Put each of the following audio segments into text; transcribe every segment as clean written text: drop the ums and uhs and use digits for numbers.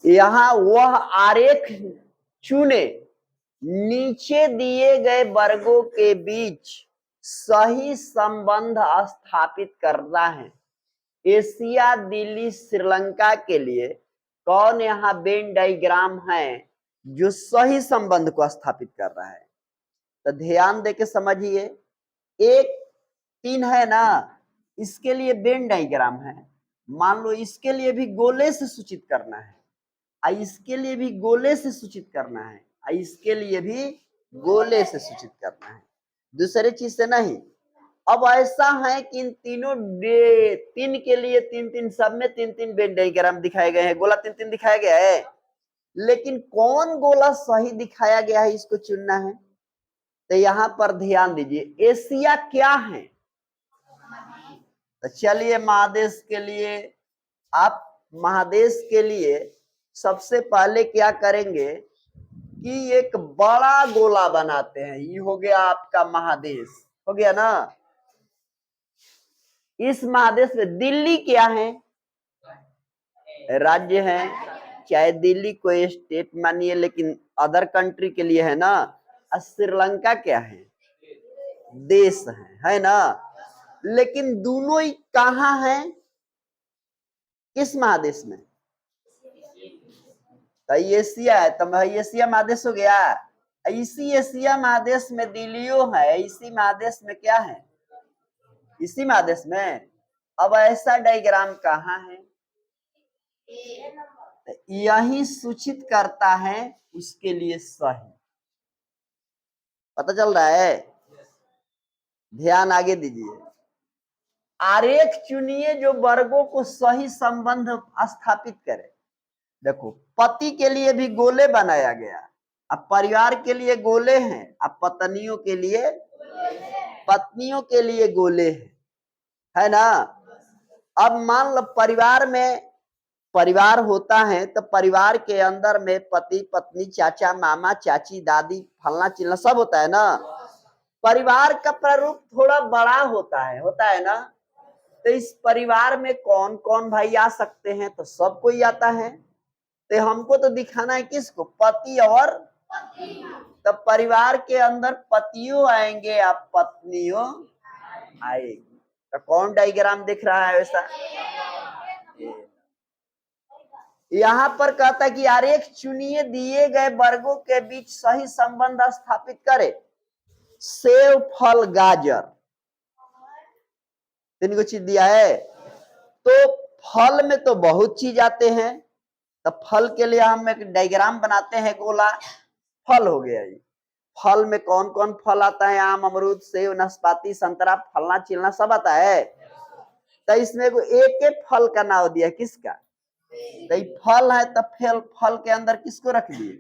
यहाँ वह आरेख चुने नीचे दिए गए वर्गों के बीच सही संबंध स्थापित करना है। एशिया, दिल्ली, श्रीलंका के लिए कौन यहाँ वेन डायग्राम है जो सही संबंध को स्थापित कर रहा है? तो ध्यान देके समझिए। एक 3 है ना, इसके लिए वेन डायग्राम है। मान लो इसके लिए भी गोले से सूचित करना है, इसके लिए भी गोले से सूचित करना है, इसके लिए भी गोले से सूचित करना है, दूसरे चीज से नहीं। अब ऐसा है कि इन तीनों 3 के लिए 3-3, सब में 3-3 वेन डायग्राम दिखाए गए हैं, गोला 3-3 दिखाया गया है, लेकिन कौन गोला सही दिखाया गया है इसको चुनना है। तो यहां पर ध्यान दीजिए, एशिया क्या है? तो चलिए महादेश के लिए, आप महादेश के लिए सबसे पहले क्या करेंगे कि एक बड़ा गोला बनाते हैं। ये हो गया आपका महादेश, हो गया ना। इस महादेश में दिल्ली क्या है? राज्य है, चाहे दिल्ली कोई स्टेट मानिए, लेकिन अदर कंट्री के लिए है ना। श्रीलंका क्या है? देश है ना। लेकिन दोनों ही कहाँ है? किस महादेश में? तो एशिया है, तो एशिया महादेश हो गया। इसी एशिया महादेश में दिल्लियों है, इसी महादेश में क्या है? इसी महादेश में। अब ऐसा डायग्राम कहाँ है? यही सूचित करता है उसके लिए सही। पता चल रहा है? ध्यान आगे दीजिए। आरेख चुनिए जो वर्गों को सही संबंध स्थापित करे। देखो, पति के लिए भी गोले बनाया गया, अब परिवार के लिए गोले हैं, अब पत्नियों के लिए गोले हैं, है ना। अब मान लो परिवार होता है, तो परिवार के अंदर में पति, पत्नी, चाचा, मामा, चाची, दादी, फलना चिलना सब होता है ना। परिवार का प्रारूप थोड़ा बड़ा होता है ना। तो इस परिवार में कौन कौन भाई आ सकते हैं? तो सब कोई आता है। तो हमको तो दिखाना है किसको? पति और तो परिवार के अंदर पतियों आएंगे, आप पत्नियों आएगी। तो कौन डायग्राम दिख रहा है वैसा? यहाँ पर कहता है कि आरेख चुनिए दिए गए वर्गों के बीच सही संबंध स्थापित करे। सेव, फल, गाजर, 3 चीज दिया है। तो फल में तो बहुत चीज आते हैं, तो फल के लिए हम एक डायग्राम बनाते हैं, गोला। फल हो गया ये। फल में कौन कौन फल आता है? आम, अमरूद, सेब, नाशपाती, संतरा, फलना चिलना सब आता है। तो इसमें एक एक फल का नाम दिया, किसका? तो फल है, तो फल के अंदर किसको रख दिए?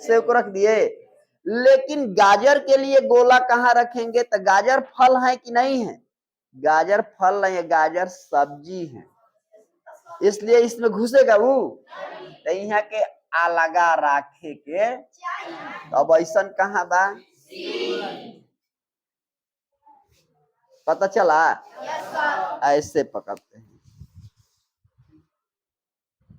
सेब को रख दिए। लेकिन गाजर के लिए गोला कहाँ रखेंगे? तो गाजर फल है कि नहीं है? गाजर फल नहीं है, गाजर सब्जी है, इसलिए इसमें घुसेगा वो। तो यहाँ के अलगा राखे के। अब ऐसा कहाँ बा? पता चला? ऐसे पकड़ते हैं।